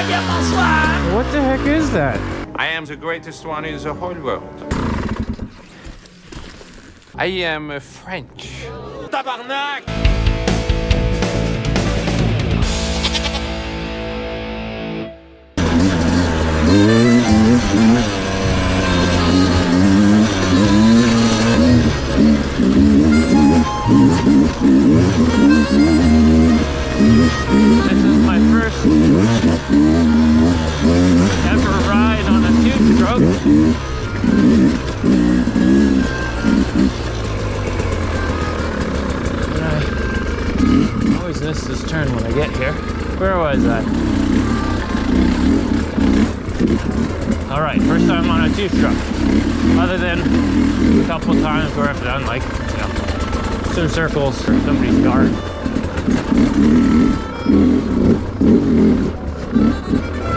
What the heck is that? I am the greatest one in the whole world. I am French. Tabarnak! This is my first ever ride on a two-stroke. I always miss this turn when I get here. Where was I? Alright, first time on a two-stroke. Other than a couple times where I've done like, you know, some circles for somebody's yard.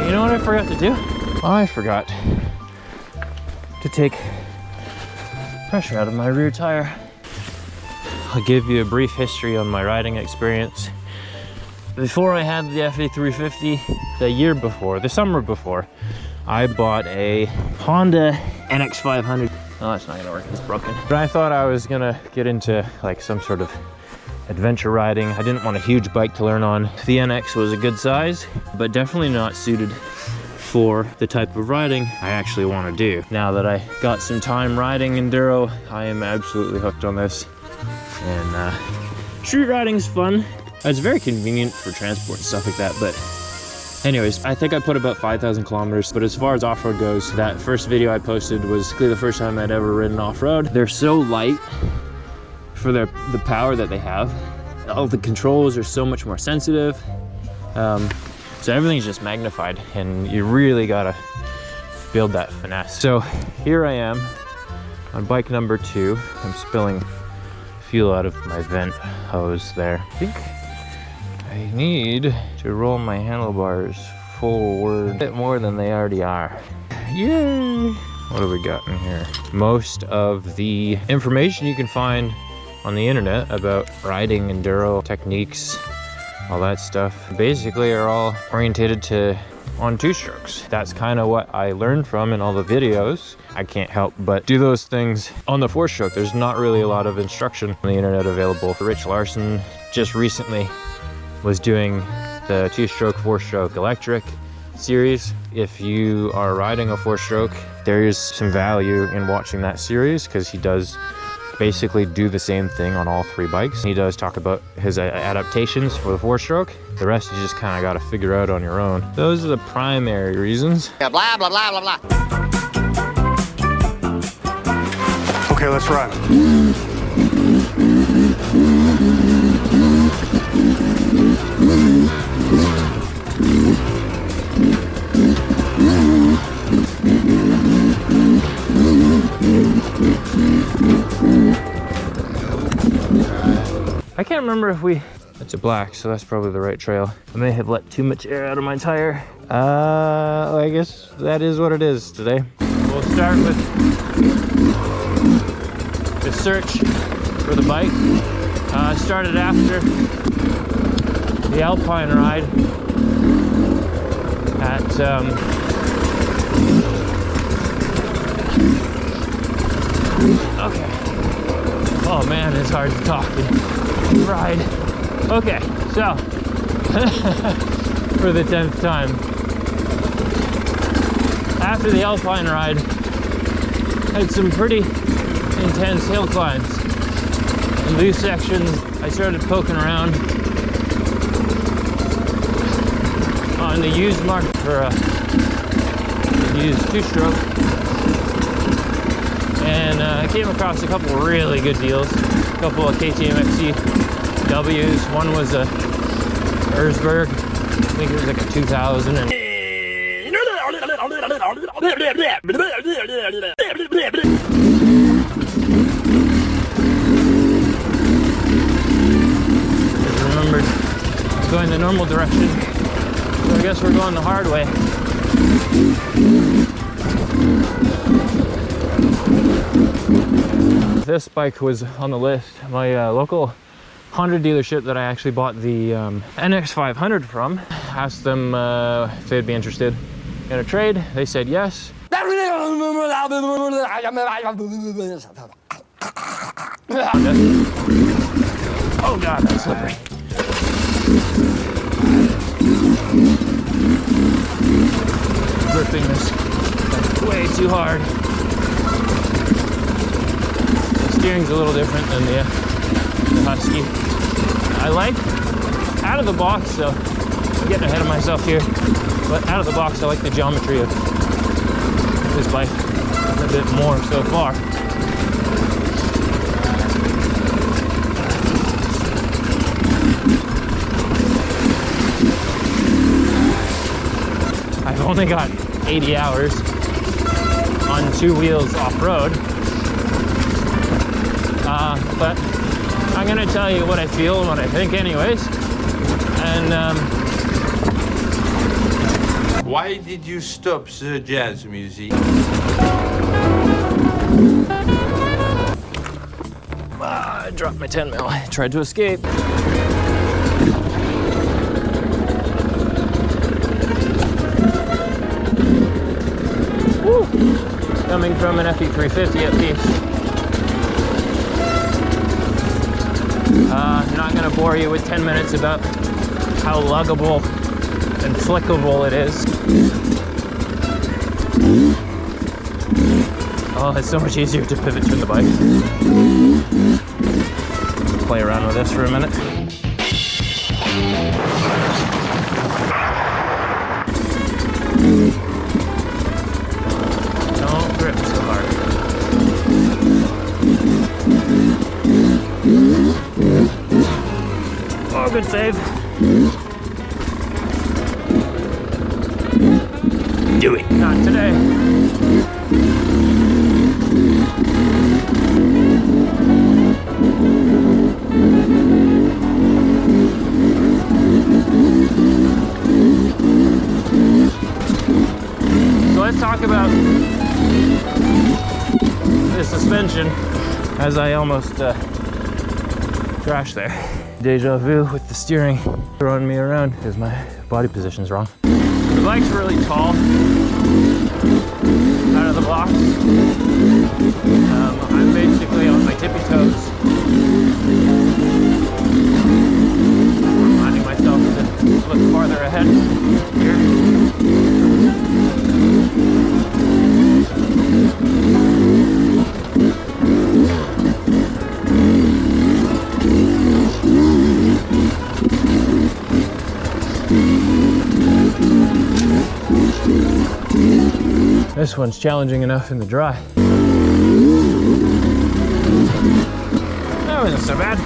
You know what I forgot to do? I forgot to take pressure out of my rear tire. I'll give you a brief history on my riding experience. Before I had the SE350, the summer before, I bought a Honda NX500. Oh, that's not gonna work, it's broken. But I thought I was gonna get into like some sort of adventure riding. I didn't want a huge bike to learn on. The NX was a good size, but definitely not suited for the type of riding I actually want to do. Now that I got some time riding Enduro, I am absolutely hooked on this. And street riding's fun. It's very convenient for transport and stuff like that, but anyways, I think I put about 5,000 kilometers, but as far as off-road goes, that first video I posted was the first time I'd ever ridden off-road. They're so light for the power that they have. All the controls are so much more sensitive. So everything's just magnified, and you really gotta build that finesse. So here I am on bike number 2. I'm spilling fuel out of my vent hose there. I think I need to roll my handlebars forward a bit more than they already are. Yay! What have we got in here? Most of the information you can find on the internet about riding enduro techniques, all that stuff, basically are all orientated on two-strokes. That's kind of what I learned from in all the videos. I can't help but do those things on the four-stroke. There's not really a lot of instruction on the internet available. Rich Larson just recently was doing the two-stroke, four-stroke electric series. If you are riding a four-stroke, there is some value in watching that series, because he does basically do the same thing on all 3 bikes. He does talk about his adaptations for the four-stroke. The rest you just kind of got to figure out on your own. Those are the primary reasons. Yeah, blah, blah, blah, blah, blah. Okay, let's run. I can't remember if it's a black, so that's probably the right trail. I may have let too much air out of my tire. I guess that is what it is today. We'll start with the search for the bike. I started after the Alpine ride at okay. Oh man, it's hard to talk and ride. Okay, so for the 10th time, after the Alpine ride, had some pretty intense hill climbs. In these sections, I started poking around on the used market for a used two-stroke, and I came across a couple really good deals. A couple of KTM XCWs. One was a Erzberg. I think it was like a 2000. And just remembered it's going the normal direction, so I guess we're going the hard way. This bike was on the list. My local Honda dealership that I actually bought the NX500 from, asked them if they'd be interested in a trade. They said yes. Oh God, that's slippery. Gripping this way too hard. The steering's a little different than the Husky. I like out of the box, so I'm getting ahead of myself here, but out of the box I like the geometry of this bike a bit more so far. I've only got 80 hours on 2 wheels off-road, but I'm gonna tell you what I feel and what I think anyways. And Why did you stop the jazz music? I dropped my 10 mil. I tried to escape. Woo. Coming from an FE350 at least. I'm not gonna bore you with 10 minutes about how luggable and flickable it is. Oh, it's so much easier to pivot to the bike. Play around with this for a minute. Don't grip so hard. Oh, good save. Do it. Not today. So let's talk about the suspension, as I almost crashed there. Deja vu with the steering throwing me around because my body position's wrong. The bike's really tall out of the box. I'm basically on my tippy toes, reminding myself to look farther ahead here. This one's challenging enough in the dry. That wasn't so bad.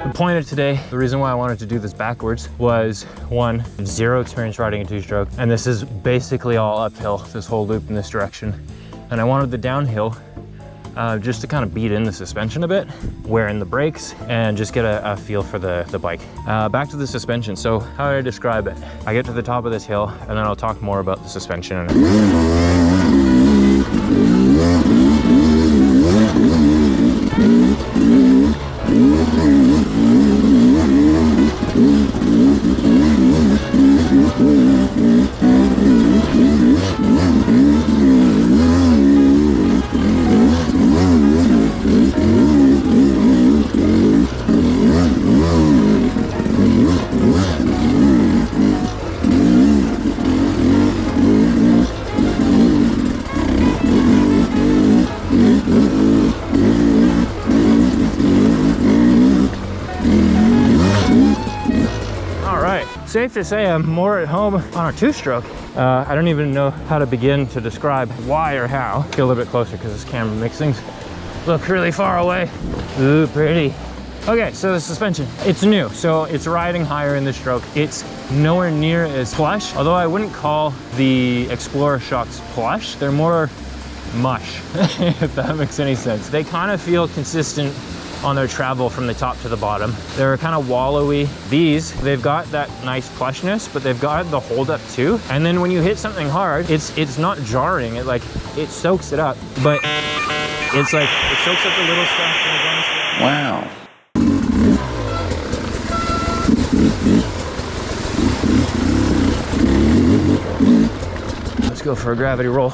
The point of today, the reason why I wanted to do this backwards was, one, zero experience riding a two-stroke, and this is basically all uphill, this whole loop in this direction. And I wanted the downhill just to kind of beat in the suspension a bit, wear in the brakes, and just get a feel for the bike. Back to the suspension. So how do I describe it? I get to the top of this hill, and then I'll talk more about the suspension. Safe to say I'm more at home on a two-stroke. I don't even know how to begin to describe why or how. Get a little bit closer because this camera makes things look really far away. Ooh, pretty. Okay, so the suspension, it's new, so it's riding higher in the stroke. It's nowhere near as plush, although I wouldn't call the Explorer shocks plush. They're more mush, if that makes any sense. They kind of feel consistent on their travel from the top to the bottom. They're kind of wallowy. These, they've got that nice plushness, but they've got the hold up too. And then when you hit something hard, it's not jarring. It soaks it up, but it's like, it soaks up the little stuff. Wow. Let's go for a gravity roll.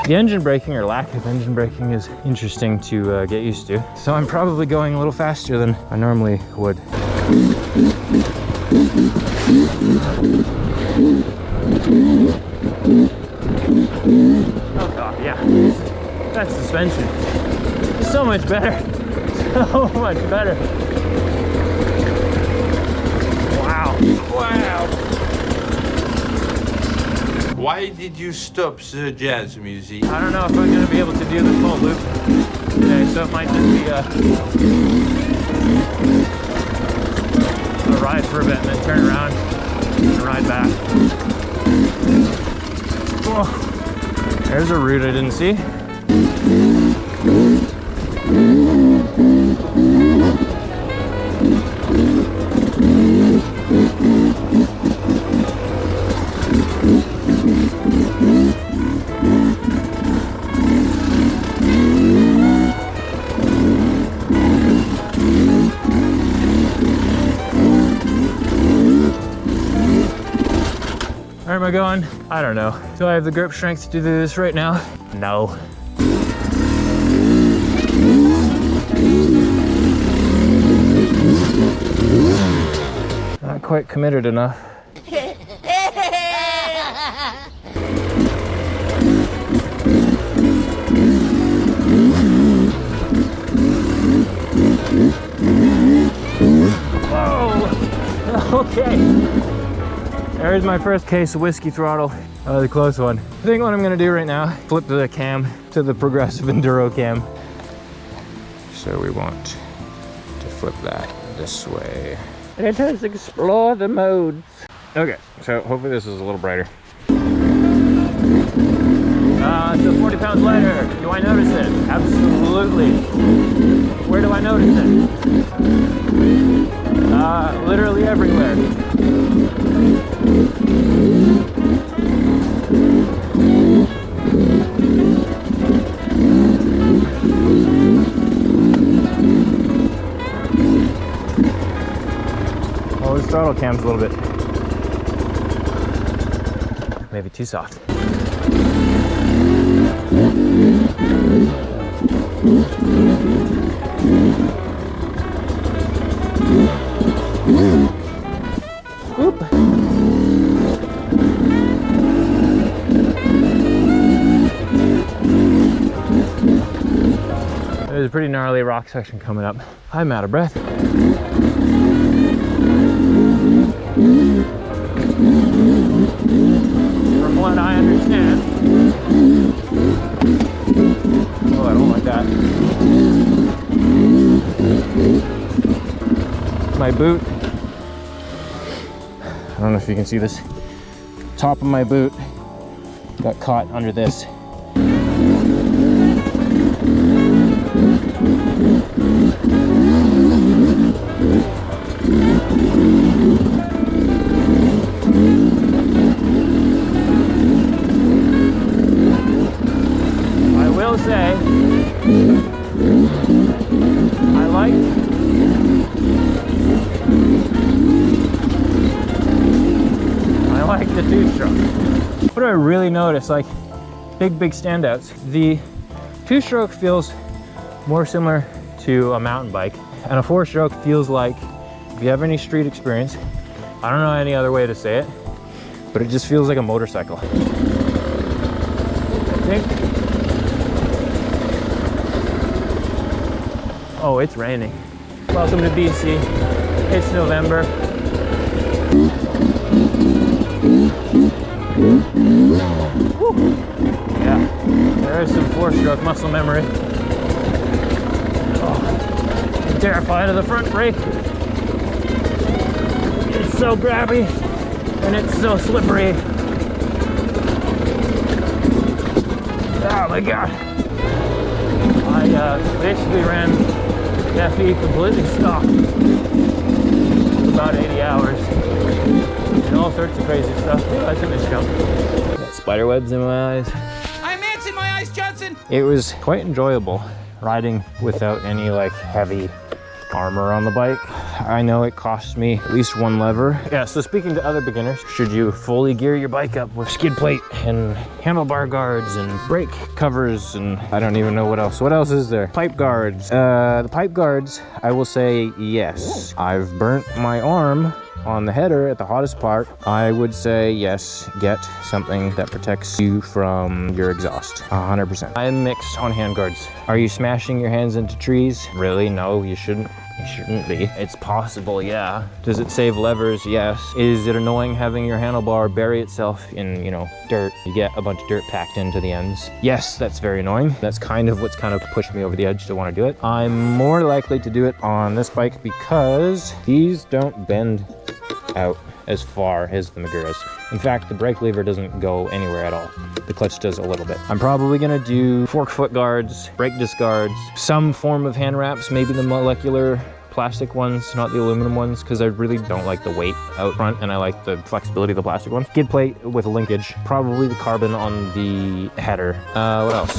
The engine braking, or lack of engine braking, is interesting to get used to. So I'm probably going a little faster than I normally would. Oh god, yeah. That suspension is so much better. So much better. Wow. Wow. Why did you stop the jazz music? I don't know if I'm going to be able to do the full loop today, so it might just be a ride for a bit and then turn around and ride back. Oh, there's a route I didn't see. Where am I going? I don't know. Do I have the grip strength to do this right now? No. Not quite committed enough. Whoa! Okay. There's my first case of whiskey throttle. The close one. I think what I'm gonna do right now, flip the cam to the progressive Enduro cam. So we want to flip that this way. Let us explore the modes. Okay, so hopefully this is a little brighter. So 40 pounds lighter. Do I notice it? Absolutely. Where do I notice it? Literally everywhere. Oh, this throttle cam's a little bit, maybe too soft. Oop. There's a pretty gnarly rock section coming up. I'm out of breath. From what I understand. Oh, I don't like that. My boot. I don't know if you can see this. Top of my boot got caught under this. I will say, I like the two-stroke. What do I really notice? Like big standouts. The two-stroke feels more similar to a mountain bike, and a four-stroke feels like, if you have any street experience, I don't know any other way to say it, but it just feels like a motorcycle. I think. Oh, it's raining. Welcome to BC. It's November. Woo. Yeah. There is some 4-stroke muscle memory. Oh, I'm terrified of the front brake. It's so grabby and it's so slippery. Oh my god. I basically ran FE completely stopped for about 80 hours. And all sorts of crazy stuff. I took this jump. Got spider webs in my eyes. I'm ants in my eyes, Johnson! It was quite enjoyable riding without any like heavy armor on the bike. I know it cost me at least one lever. Yeah, so speaking to other beginners, should you fully gear your bike up with skid plate and handlebar guards and brake covers and I don't even know what else. What else is there? Pipe guards. The pipe guards, I will say yes. I've burnt my arm on the header at the hottest part. I would say yes, get something that protects you from your exhaust, 100%. I'm mixed on handguards. Are you smashing your hands into trees? Really? No, you shouldn't. You shouldn't be. It's possible, yeah. Does it save levers? Yes. Is it annoying having your handlebar bury itself in, you know, dirt? You get a bunch of dirt packed into the ends. Yes, that's very annoying. That's kind of what's kind of pushed me over the edge to want to do it. I'm more likely to do it on this bike because these don't bend out as far as the Maguras. In fact, the brake lever doesn't go anywhere at all. The clutch does a little bit. I'm probably gonna do fork foot guards, brake disc guards, some form of hand wraps, maybe the molecular plastic ones, not the aluminum ones, because I really don't like the weight out front and I like the flexibility of the plastic ones. Skid plate with a linkage, probably the carbon on the header. What else?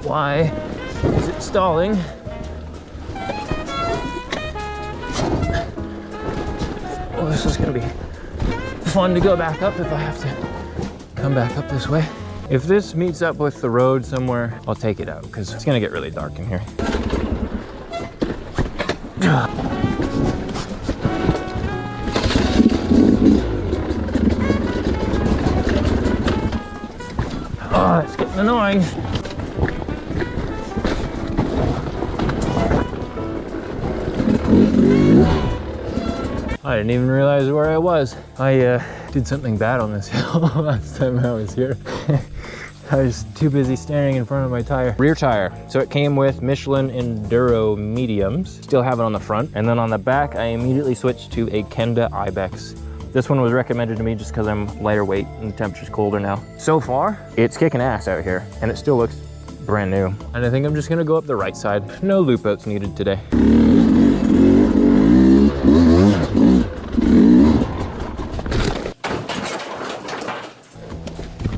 Why is it stalling? Well, this is gonna be fun to go back up if I have to come back up this way. If this meets up with the road somewhere, I'll take it out because it's gonna get really dark in here. Oh, it's getting annoying. I didn't even realize where I was. I did something bad on this hill last time I was here. I was too busy staring in front of my tire. Rear tire. So it came with Michelin Enduro mediums. Still have it on the front. And then on the back, I immediately switched to a Kenda Ibex. This one was recommended to me just because I'm lighter weight and the temperature's colder now. So far, it's kicking ass out here and it still looks brand new. And I think I'm just gonna go up the right side. No loop outs needed today.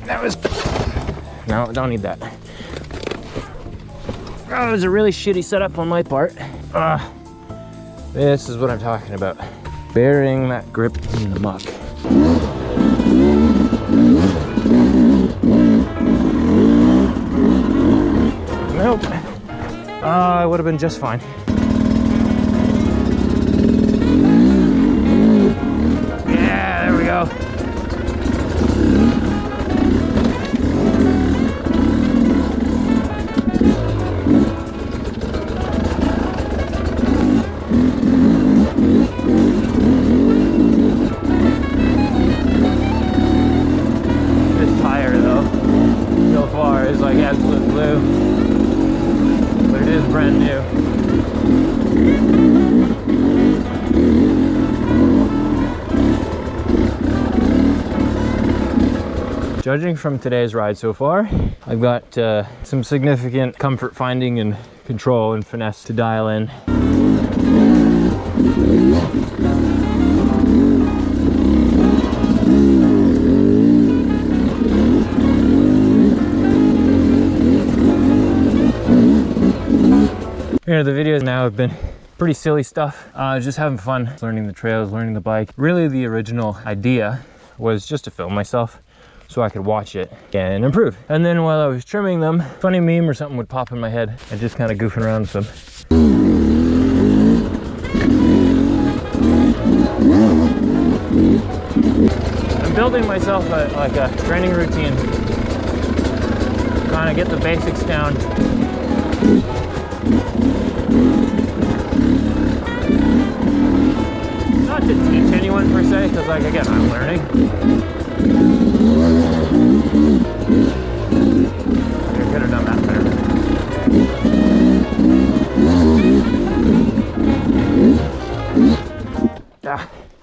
That was, no, don't need that. Oh, it was a really shitty setup on my part. This is what I'm talking about. Burying that grip in the muck. Nope. I would have been just fine. Yeah, there we go. This tire though, so far is like absolute glue, but it is brand new. Judging from today's ride so far, I've got some significant comfort finding and control and finesse to dial in. You know, the videos now have been pretty silly stuff. Just having fun, learning the trails, learning the bike. Really the original idea was just to film myself so I could watch it and improve. And then while I was trimming them, funny meme or something would pop in my head and just kind of goofing around with them. I'm building myself like a training routine. Kind of get the basics down. like, again, I'm learning. I could have done that better.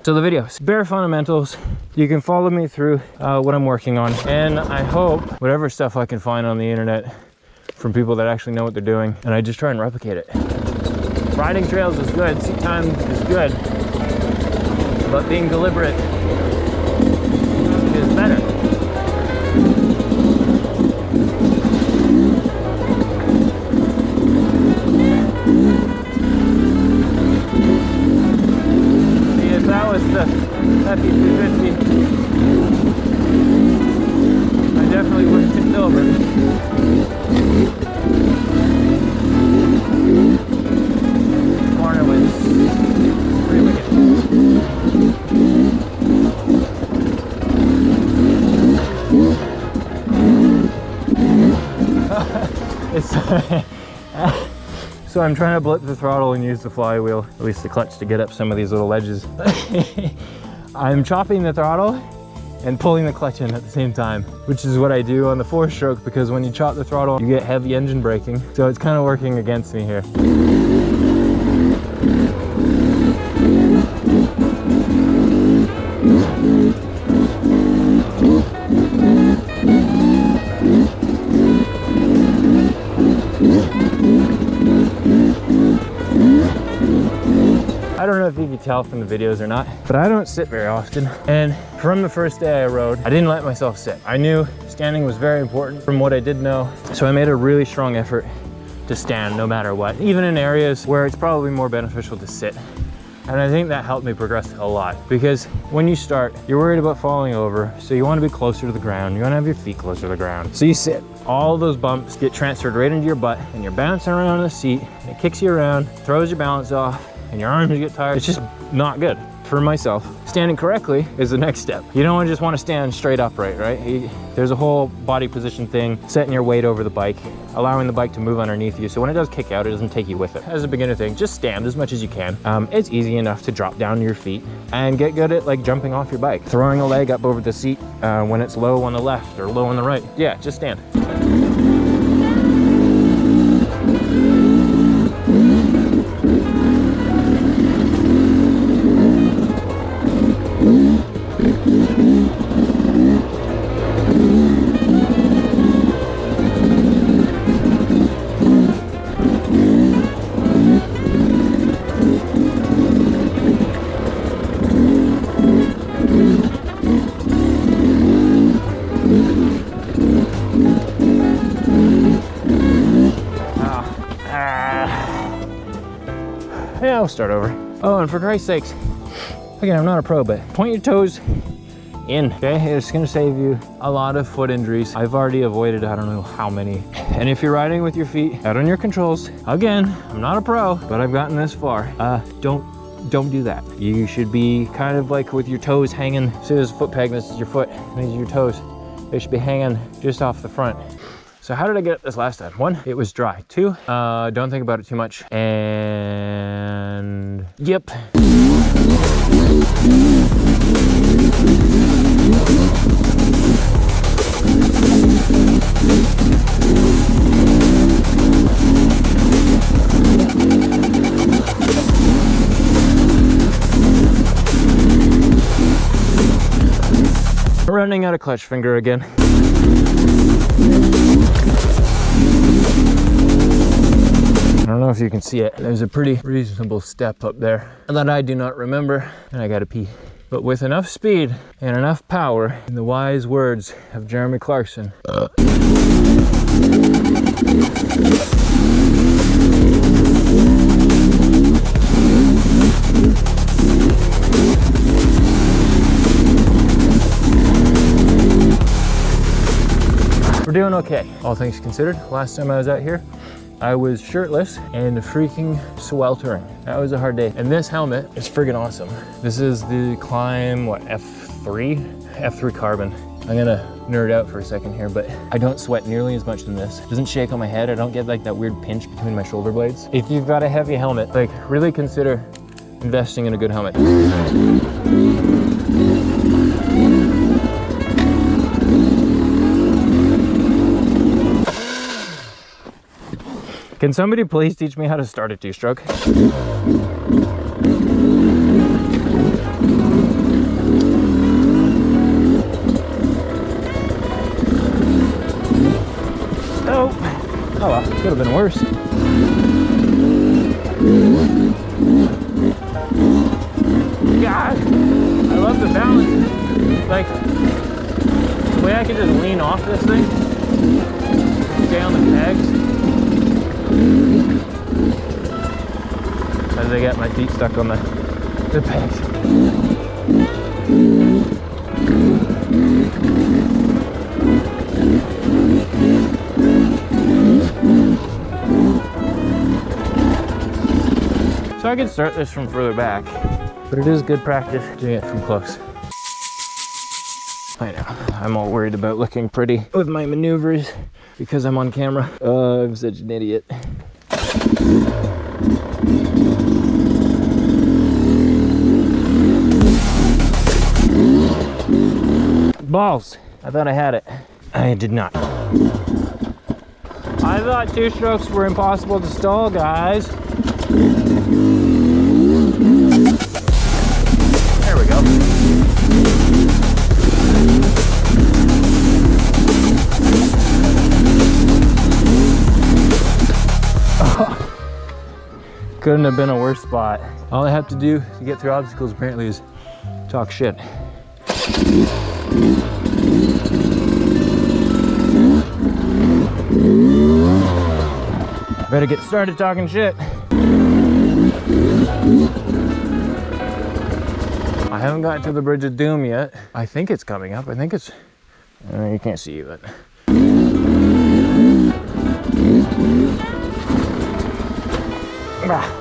So the videos, bare fundamentals. You can follow me through what I'm working on, and I hope whatever stuff I can find on the internet from people that actually know what they're doing, and I just try and replicate it. Riding trails is good, seat time is good, but being deliberate is better. That was the FE350. I definitely would have tipped over. Corner was pretty wicked. So I'm trying to blip the throttle and use the flywheel, at least the clutch, to get up some of these little ledges. I'm chopping the throttle and pulling the clutch in at the same time, which is what I do on the 4-stroke, because when you chop the throttle, you get heavy engine braking. So it's kind of working against me here. I don't know if you can tell from the videos or not, but I don't sit very often. And from the first day I rode, I didn't let myself sit. I knew standing was very important from what I did know. So I made a really strong effort to stand no matter what, even in areas where it's probably more beneficial to sit. And I think that helped me progress a lot, because when you start, you're worried about falling over. So you want to be closer to the ground. You want to have your feet closer to the ground. So you sit. All those bumps get transferred right into your butt, and you're bouncing around in the seat. And it kicks you around, throws your balance off, and your arms get tired. It's just not good for myself. Standing correctly is the next step. You don't just want to stand straight upright, right? There's a whole body position thing, setting your weight over the bike, allowing the bike to move underneath you. So when it does kick out, it doesn't take you with it. As a beginner thing, just stand as much as you can. It's easy enough to drop down to your feet and get good at like jumping off your bike. Throwing a leg up over the seat when it's low on the left or low on the right. Yeah, just stand. Yeah, we'll start over. Oh, and for Christ's sakes, again, I'm not a pro, but point your toes in, okay? It's gonna save you a lot of foot injuries. I've already avoided I don't know how many. And if you're riding with your feet out on your controls, again, I'm not a pro, but I've gotten this far. Don't do that. You should be kind of like with your toes hanging. See this foot peg, this is your foot, and these are your toes. They should be hanging just off the front. So how did I get this last time? 1, it was dry. 2, don't think about it too much. And yep. Running out of clutch finger again. I don't know if you can see it. There's a pretty reasonable step up there that I do not remember, and I gotta pee. But with enough speed and enough power, in the wise words of Jeremy Clarkson, we're doing okay, all things considered. Last time I was out here, I was shirtless and freaking sweltering. That was a hard day. And this helmet is friggin' awesome. This is the Climb, what, F3? F3 carbon. I'm gonna nerd out for a second here, but I don't sweat nearly as much than this. It doesn't shake on my head. I don't get like that weird pinch between my shoulder blades. If you've got a heavy helmet, like really consider investing in a good helmet. Can somebody please teach me how to start a two-stroke? Oh, oh well, could have been worse. God, I love the balance. Like, the way I can just lean off this thing, stay on the pegs, as I get my feet stuck on the pegs. So I could start this from further back, but it is good practice doing it from close. I know, I'm all worried about looking pretty with my maneuvers because I'm on camera. Oh, I'm such an idiot. Balls, I thought I had it. I did not. I thought two strokes were impossible to stall, guys. There we go. Oh, couldn't have been a worse spot. All I have to do to get through obstacles apparently is talk shit. Better get started talking shit. I haven't gotten to the Bridge of Doom yet. I think it's coming up. I think it's... you can't see it. Ah.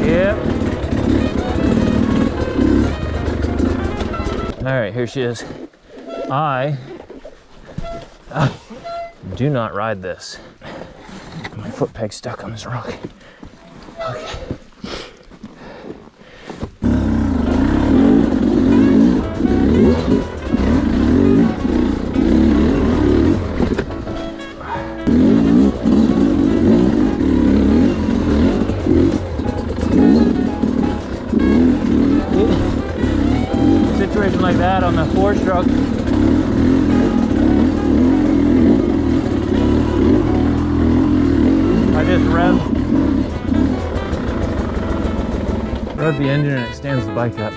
Yep. All right, here she is. I do not ride this. My foot peg's stuck on this rock. Okay. Situation like that on the four-stroke. I just rev the engine and it stands the bike up.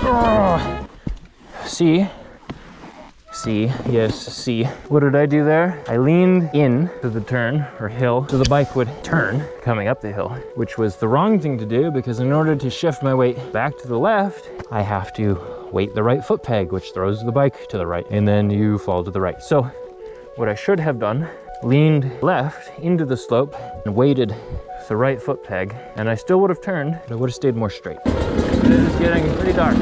Oh. See. What did I do there? I leaned in to the turn or hill so the bike would turn coming up the hill, which was the wrong thing to do because in order to shift my weight back to the left, I have to weight the right foot peg, which throws the bike to the right, and then you fall to the right. So what I should have done, leaned left into the slope and weighted the right foot peg, and I still would have turned, but I would have stayed more straight. It is getting pretty dark.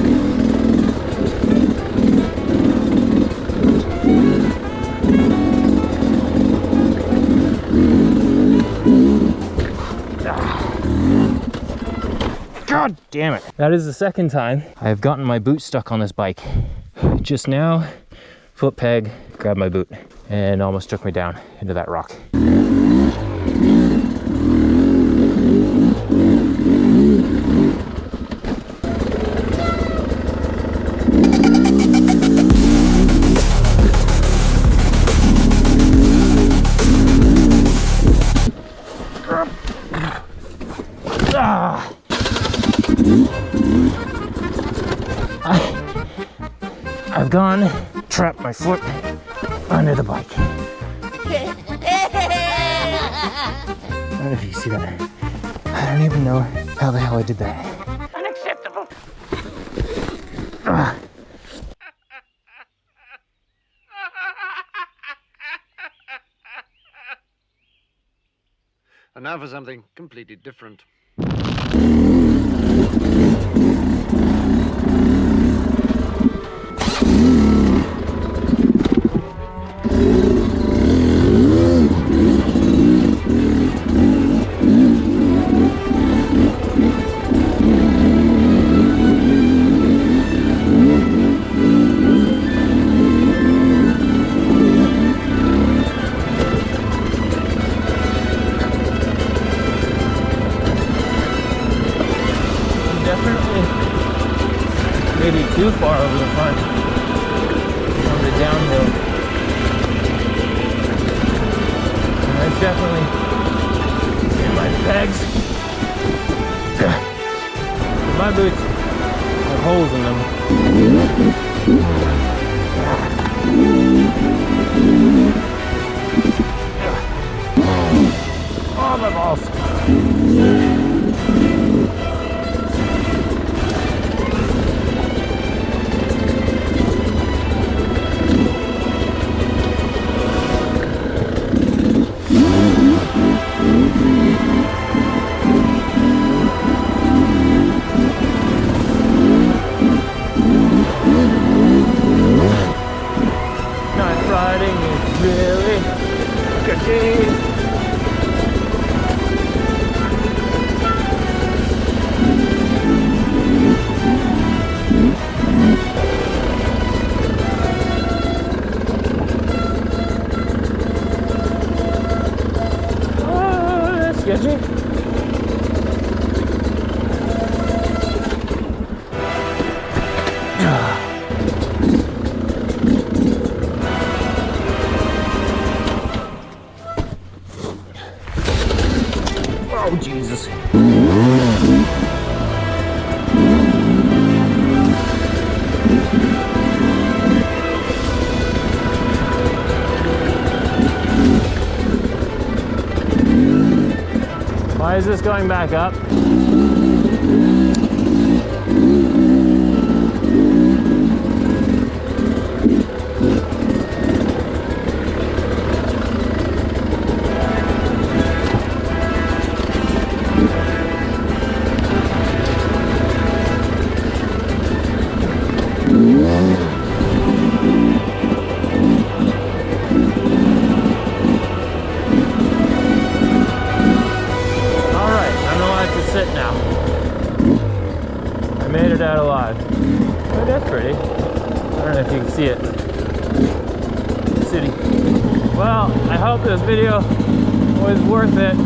God damn it. That is the second time I have gotten my boot stuck on this bike. Just now, foot peg, grabbed my boot, and almost took me down into that rock. I've gone, trapped my foot under the bike. I don't know if you see that. I don't even know how the hell I did that. Unacceptable. And now for something completely different. maybe too far over the front on the downhill. And that's definitely in my pegs. My boots have holes in them. Oh, my balls. Night riding is really good. Oh, that's sketchy. Oh, Jesus. Why is this going back up? Sit now. I made it out alive. Oh, that's pretty. I don't know if you can see it. City. Well, I hope this video was worth it.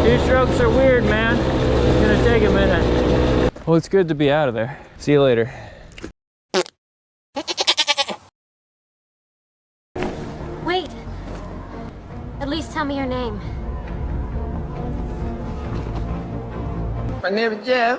Two strokes are weird, man. It's gonna take a minute. Well, it's good to be out of there. See you later. Wait. At least tell me your name. My name is Jeff.